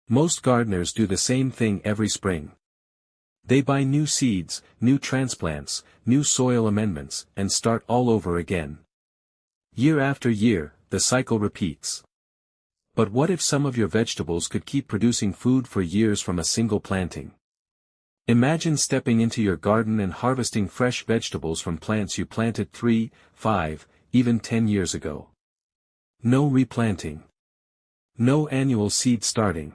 Most gardeners do the same thing every spring. They buy new seeds, new transplants, new soil amendments, and start all over again. Year after year, the cycle repeats. But what if some of your vegetables could keep producing food for years from a single planting? Imagine stepping into your garden and harvesting fresh vegetables from plants you planted 3, 5, even 10 years ago. No replanting. No annual seed starting.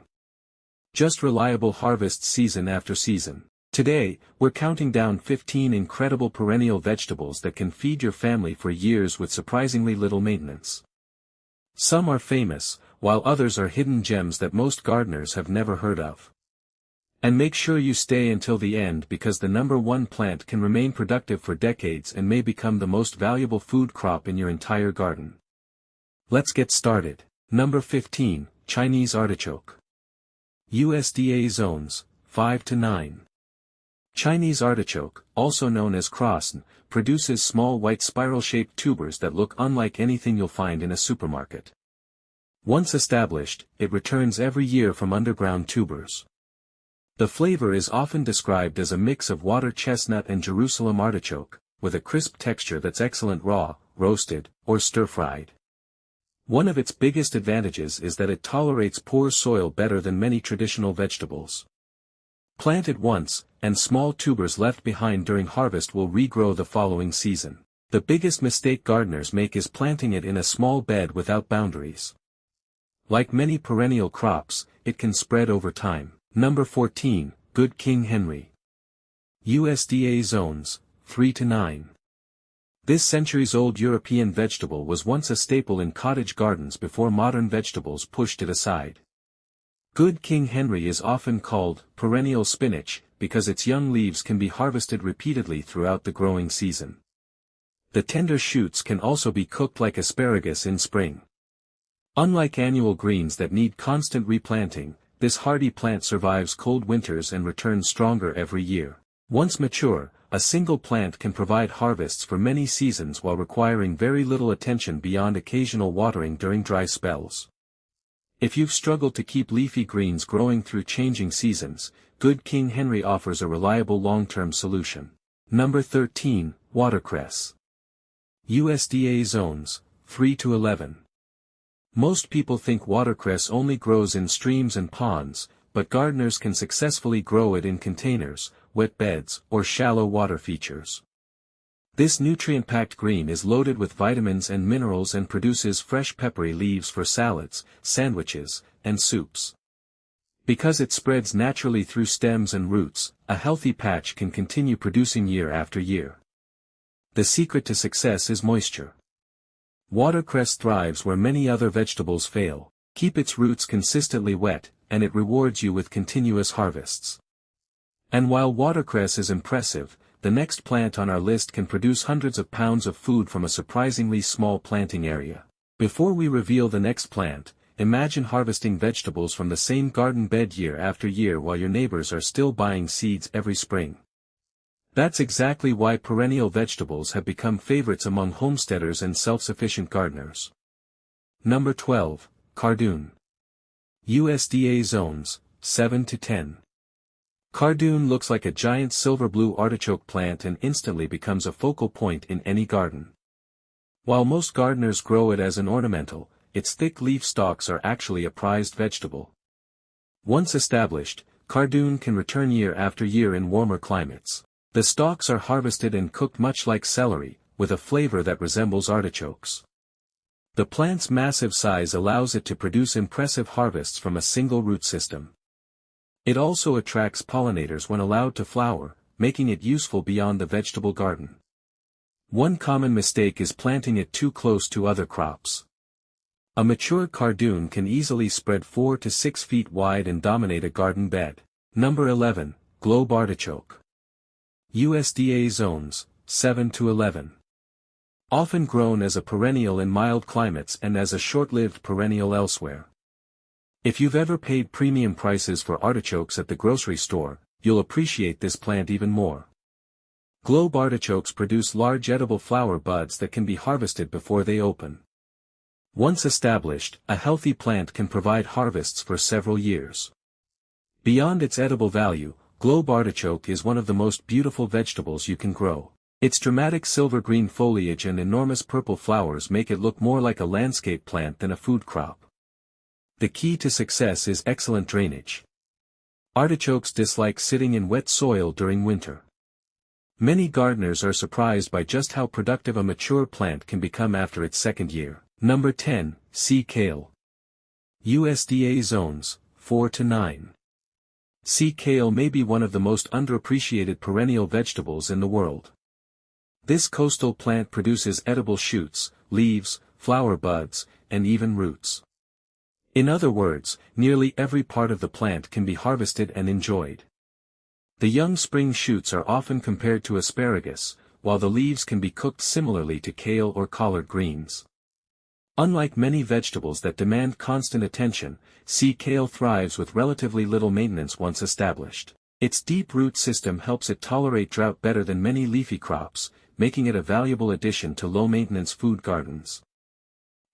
Just reliable harvests season after season. Today, we're counting down 15 incredible perennial vegetables that can feed your family for years with surprisingly little maintenance. Some are famous, while others are hidden gems that most gardeners have never heard of. And make sure you stay until the end because the number one plant can remain productive for decades and may become the most valuable food crop in your entire garden. Let's get started. Number 15, Chinese artichoke. USDA zones, 5 to 9. Chinese artichoke, also known as crosn, produces small white spiral-shaped tubers that look unlike anything you'll find in a supermarket. Once established, it returns every year from underground tubers. The flavor is often described as a mix of water chestnut and Jerusalem artichoke, with a crisp texture that's excellent raw, roasted, or stir-fried. One of its biggest advantages is that it tolerates poor soil better than many traditional vegetables. Plant it once, and small tubers left behind during harvest will regrow the following season. The biggest mistake gardeners make is planting it in a small bed without boundaries. Like many perennial crops, it can spread over time. Number 14, Good King Henry. USDA zones, 3 to 9. This centuries-old European vegetable was once a staple in cottage gardens before modern vegetables pushed it aside. Good King Henry is often called perennial spinach because its young leaves can be harvested repeatedly throughout the growing season. The tender shoots can also be cooked like asparagus in spring. Unlike annual greens that need constant replanting, this hardy plant survives cold winters and returns stronger every year. Once mature, a single plant can provide harvests for many seasons while requiring very little attention beyond occasional watering during dry spells. If you've struggled to keep leafy greens growing through changing seasons, Good King Henry offers a reliable long-term solution. Number 13, Watercress. USDA zones, 3 to 11. Most people think watercress only grows in streams and ponds, but gardeners can successfully grow it in containers, wet beds, or shallow water features. This nutrient-packed green is loaded with vitamins and minerals and produces fresh peppery leaves for salads, sandwiches, and soups. Because it spreads naturally through stems and roots, a healthy patch can continue producing year after year. The secret to success is moisture. Watercress thrives where many other vegetables fail. Keep its roots consistently wet, and it rewards you with continuous harvests. And while watercress is impressive, the next plant on our list can produce hundreds of pounds of food from a surprisingly small planting area. Before we reveal the next plant, imagine harvesting vegetables from the same garden bed year after year while your neighbors are still buying seeds every spring. That's exactly why perennial vegetables have become favorites among homesteaders and self-sufficient gardeners. Number 12, Cardoon. USDA zones, 7 to 10. Cardoon looks like a giant silver-blue artichoke plant and instantly becomes a focal point in any garden. While most gardeners grow it as an ornamental, its thick leaf stalks are actually a prized vegetable. Once established, Cardoon can return year after year in warmer climates. The stalks are harvested and cooked much like celery, with a flavor that resembles artichokes. The plant's massive size allows it to produce impressive harvests from a single root system. It also attracts pollinators when allowed to flower, making it useful beyond the vegetable garden. One common mistake is planting it too close to other crops. A mature cardoon can easily spread 4 to 6 feet wide and dominate a garden bed. Number 11, Globe artichoke. USDA zones, 7 to 11. Often grown as a perennial in mild climates and as a short-lived perennial elsewhere. If you've ever paid premium prices for artichokes at the grocery store, you'll appreciate this plant even more. Globe artichokes produce large edible flower buds that can be harvested before they open. Once established, a healthy plant can provide harvests for several years. Beyond its edible value, globe artichoke is one of the most beautiful vegetables you can grow. Its dramatic silver-green foliage and enormous purple flowers make it look more like a landscape plant than a food crop. The key to success is excellent drainage. Artichokes dislike sitting in wet soil during winter. Many gardeners are surprised by just how productive a mature plant can become after its second year. Number 10, Sea Kale. USDA zones, 4 to 9. Sea kale may be one of the most underappreciated perennial vegetables in the world. This coastal plant produces edible shoots, leaves, flower buds, and even roots. In other words, nearly every part of the plant can be harvested and enjoyed. The young spring shoots are often compared to asparagus, while the leaves can be cooked similarly to kale or collard greens. Unlike many vegetables that demand constant attention, sea kale thrives with relatively little maintenance once established. Its deep root system helps it tolerate drought better than many leafy crops, making it a valuable addition to low-maintenance food gardens.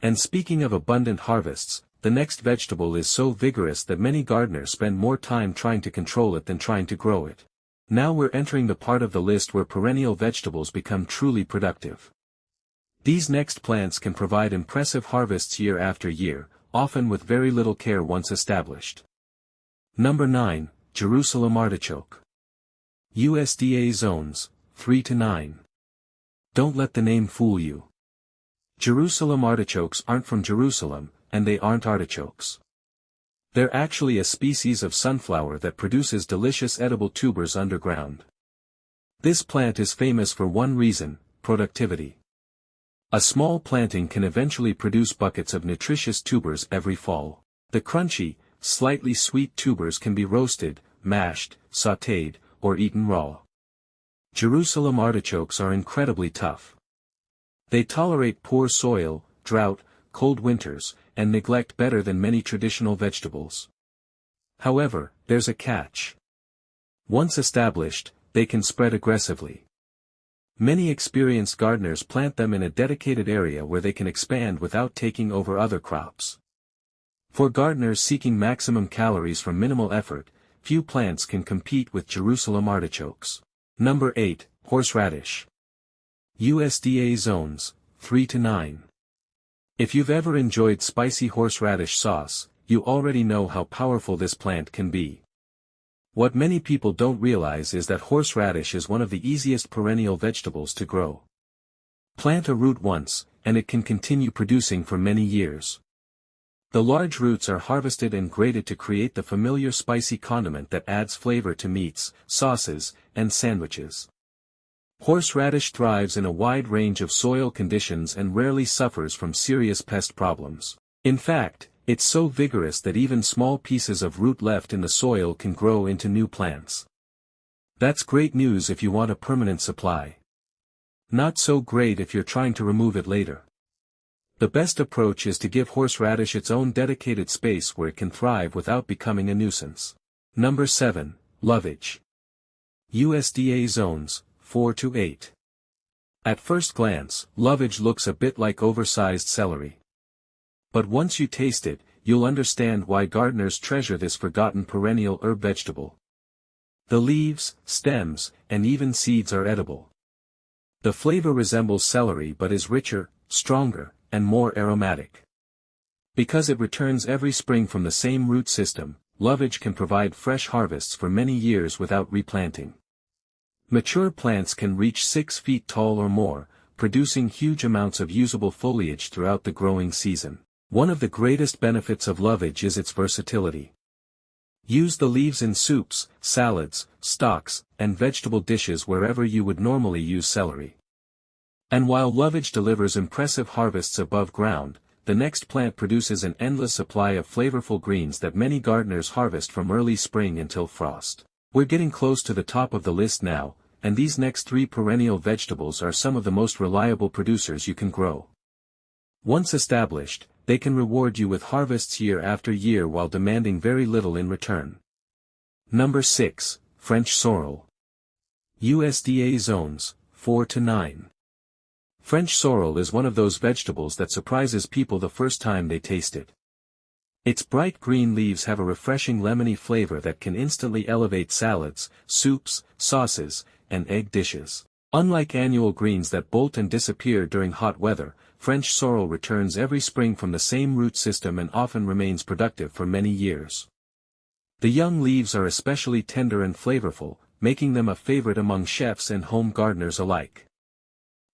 And speaking of abundant harvests, the next vegetable is so vigorous that many gardeners spend more time trying to control it than trying to grow it. Now we're entering the part of the list where perennial vegetables become truly productive. These next plants can provide impressive harvests year after year, often with very little care once established. Number 9, Jerusalem artichoke. USDA zones, 3 to 9. Don't let the name fool you. Jerusalem artichokes aren't from Jerusalem, and they aren't artichokes. They're actually a species of sunflower that produces delicious edible tubers underground. This plant is famous for one reason: productivity. A small planting can eventually produce buckets of nutritious tubers every fall. The crunchy, slightly sweet tubers can be roasted, mashed, sautéed, or eaten raw. Jerusalem artichokes are incredibly tough. They tolerate poor soil, drought, cold winters, and neglect better than many traditional vegetables. However, there's a catch. Once established, they can spread aggressively. Many experienced gardeners plant them in a dedicated area where they can expand without taking over other crops. For gardeners seeking maximum calories from minimal effort, few plants can compete with Jerusalem artichokes. Number 8, horseradish. USDA zones, 3 to 9. If you've ever enjoyed spicy horseradish sauce, you already know how powerful this plant can be. What many people don't realize is that horseradish is one of the easiest perennial vegetables to grow. Plant a root once, and it can continue producing for many years. The large roots are harvested and grated to create the familiar spicy condiment that adds flavor to meats, sauces, and sandwiches. Horseradish thrives in a wide range of soil conditions and rarely suffers from serious pest problems. In fact, it's so vigorous that even small pieces of root left in the soil can grow into new plants. That's great news if you want a permanent supply. Not so great if you're trying to remove it later. The best approach is to give horseradish its own dedicated space where it can thrive without becoming a nuisance. Number 7, lovage. USDA zones, 4 to 8. At first glance, lovage looks a bit like oversized celery. But once you taste it, you'll understand why gardeners treasure this forgotten perennial herb vegetable. The leaves, stems, and even seeds are edible. The flavor resembles celery but is richer, stronger, and more aromatic. Because it returns every spring from the same root system, lovage can provide fresh harvests for many years without replanting. Mature plants can reach 6 feet tall or more, producing huge amounts of usable foliage throughout the growing season. One of the greatest benefits of lovage is its versatility. Use the leaves in soups, salads, stocks, and vegetable dishes wherever you would normally use celery. And while lovage delivers impressive harvests above ground, the next plant produces an endless supply of flavorful greens that many gardeners harvest from early spring until frost. We're getting close to the top of the list now, and these next 3 perennial vegetables are some of the most reliable producers you can grow. Once established, they can reward you with harvests year after year while demanding very little in return. Number 6, French sorrel. USDA zones, 4 to 9. French sorrel is one of those vegetables that surprises people the first time they taste it. Its bright green leaves have a refreshing lemony flavor that can instantly elevate salads, soups, sauces, and egg dishes. Unlike annual greens that bolt and disappear during hot weather, French sorrel returns every spring from the same root system and often remains productive for many years. The young leaves are especially tender and flavorful, making them a favorite among chefs and home gardeners alike.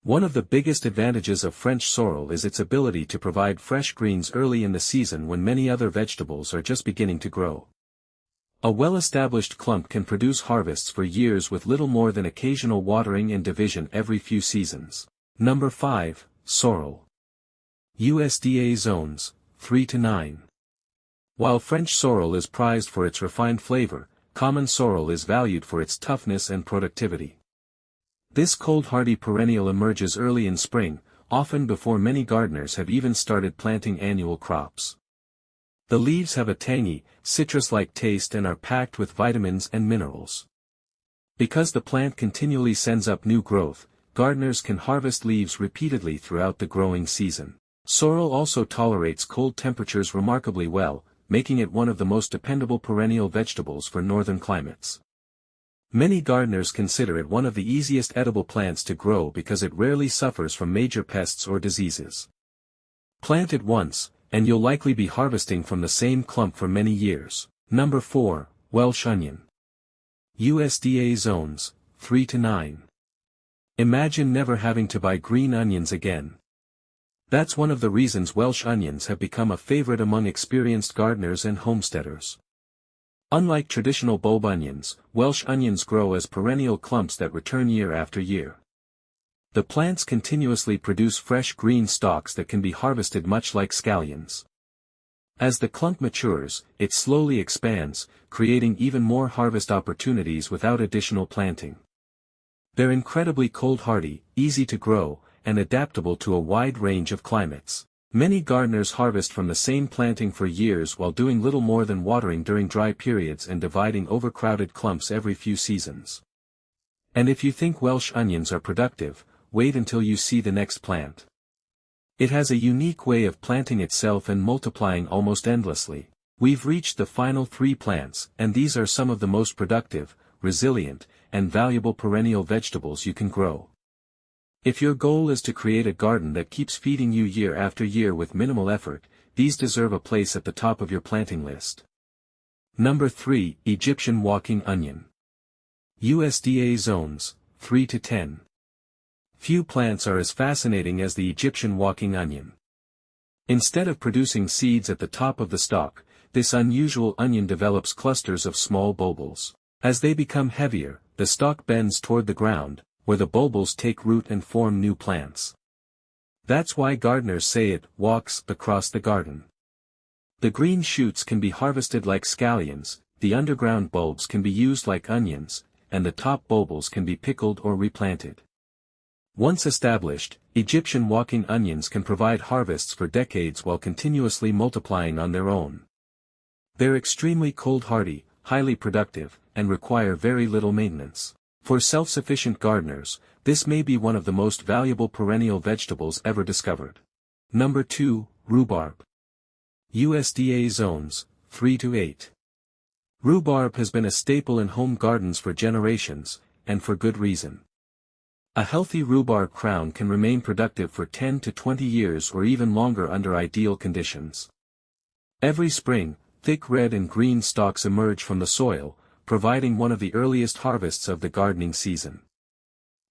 One of the biggest advantages of French sorrel is its ability to provide fresh greens early in the season when many other vegetables are just beginning to grow. A well-established clump can produce harvests for years with little more than occasional watering and division every few seasons. Number 5, Sorrel. USDA zones, 3 to 9. While French sorrel is prized for its refined flavor, common sorrel is valued for its toughness and productivity. This cold-hardy perennial emerges early in spring, often before many gardeners have even started planting annual crops. The leaves have a tangy, citrus-like taste and are packed with vitamins and minerals. Because the plant continually sends up new growth, gardeners can harvest leaves repeatedly throughout the growing season. Sorrel also tolerates cold temperatures remarkably well, making it one of the most dependable perennial vegetables for northern climates. Many gardeners consider it one of the easiest edible plants to grow because it rarely suffers from major pests or diseases. Plant it once, and you'll likely be harvesting from the same clump for many years. Number 4, Welsh onion. USDA zones, 3 to 9. Imagine never having to buy green onions again. That's one of the reasons Welsh onions have become a favorite among experienced gardeners and homesteaders. Unlike traditional bulb onions, Welsh onions grow as perennial clumps that return year after year. The plants continuously produce fresh green stalks that can be harvested much like scallions. As the clump matures, it slowly expands, creating even more harvest opportunities without additional planting. They're incredibly cold-hardy, easy to grow, and adaptable to a wide range of climates. Many gardeners harvest from the same planting for years while doing little more than watering during dry periods and dividing overcrowded clumps every few seasons. And if you think Welsh onions are productive, wait until you see the next plant. It has a unique way of planting itself and multiplying almost endlessly. We've reached the final 3 plants, and these are some of the most productive, resilient, and valuable perennial vegetables you can grow. If your goal is to create a garden that keeps feeding you year after year with minimal effort, these deserve a place at the top of your planting list. Number 3, Egyptian walking onion. USDA zones, 3 to 10. Few plants are as fascinating as the Egyptian walking onion. Instead of producing seeds at the top of the stalk, this unusual onion develops clusters of small bulbils. As they become heavier, the stalk bends toward the ground, where the bulbils take root and form new plants. That's why gardeners say it walks across the garden. The green shoots can be harvested like scallions, the underground bulbs can be used like onions, and the top bulbils can be pickled or replanted. Once established, Egyptian walking onions can provide harvests for decades while continuously multiplying on their own. They're extremely cold-hardy, highly productive, and require very little maintenance. For self-sufficient gardeners, this may be one of the most valuable perennial vegetables ever discovered. Number 2, Rhubarb. USDA zones, 3 to 8. Rhubarb has been a staple in home gardens for generations, and for good reason. A healthy rhubarb crown can remain productive for 10 to 20 years or even longer under ideal conditions. Every spring, thick red and green stalks emerge from the soil, providing one of the earliest harvests of the gardening season.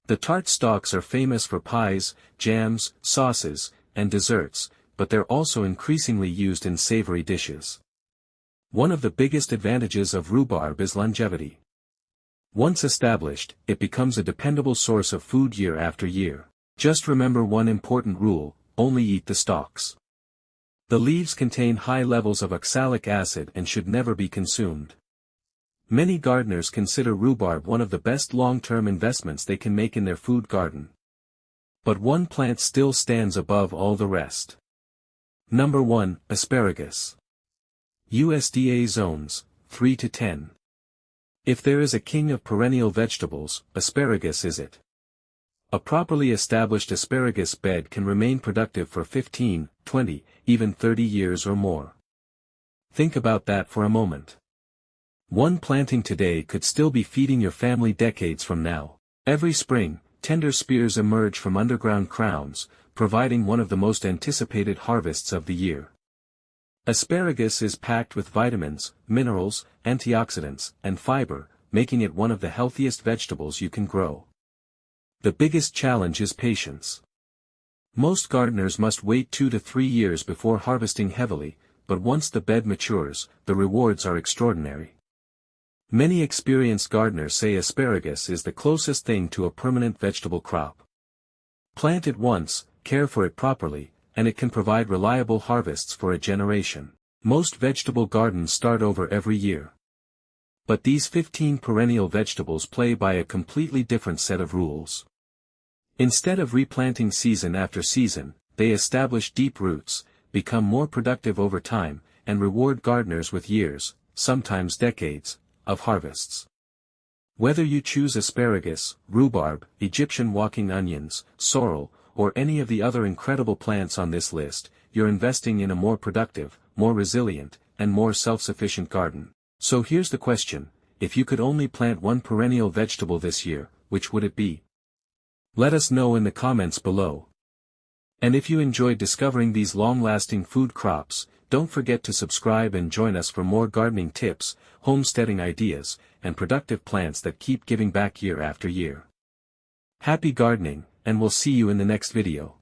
The tart stalks are famous for pies, jams, sauces, and desserts, but they're also increasingly used in savory dishes. One of the biggest advantages of rhubarb is longevity. Once established, it becomes a dependable source of food year after year. Just remember one important rule: only eat the stalks. The leaves contain high levels of oxalic acid and should never be consumed. Many gardeners consider rhubarb one of the best long-term investments they can make in their food garden. But one plant still stands above all the rest. Number 1, Asparagus. USDA zones, 3 to 10. If there is a king of perennial vegetables, asparagus is it. A properly established asparagus bed can remain productive for 15, 20, even 30 years or more. Think about that for a moment. One planting today could still be feeding your family decades from now. Every spring, tender spears emerge from underground crowns, providing one of the most anticipated harvests of the year. Asparagus is packed with vitamins, minerals, antioxidants, and fiber, making it one of the healthiest vegetables you can grow. The biggest challenge is patience. Most gardeners must wait 2 to 3 years before harvesting heavily, but once the bed matures, the rewards are extraordinary. Many experienced gardeners say asparagus is the closest thing to a permanent vegetable crop. Plant it once, care for it properly, and it can provide reliable harvests for a generation. Most vegetable gardens start over every year. But these 15 perennial vegetables play by a completely different set of rules. Instead of replanting season after season, they establish deep roots, become more productive over time, and reward gardeners with years, sometimes decades, of harvests. Whether you choose asparagus, rhubarb, Egyptian walking onions, sorrel, or any of the other incredible plants on this list, you're investing in a more productive, more resilient, and more self-sufficient garden. So here's the question: if you could only plant one perennial vegetable this year, which would it be? Let us know in the comments below. And if you enjoyed discovering these long-lasting food crops, don't forget to subscribe and join us for more gardening tips, homesteading ideas, and productive plants that keep giving back year after year. Happy gardening, and we'll see you in the next video.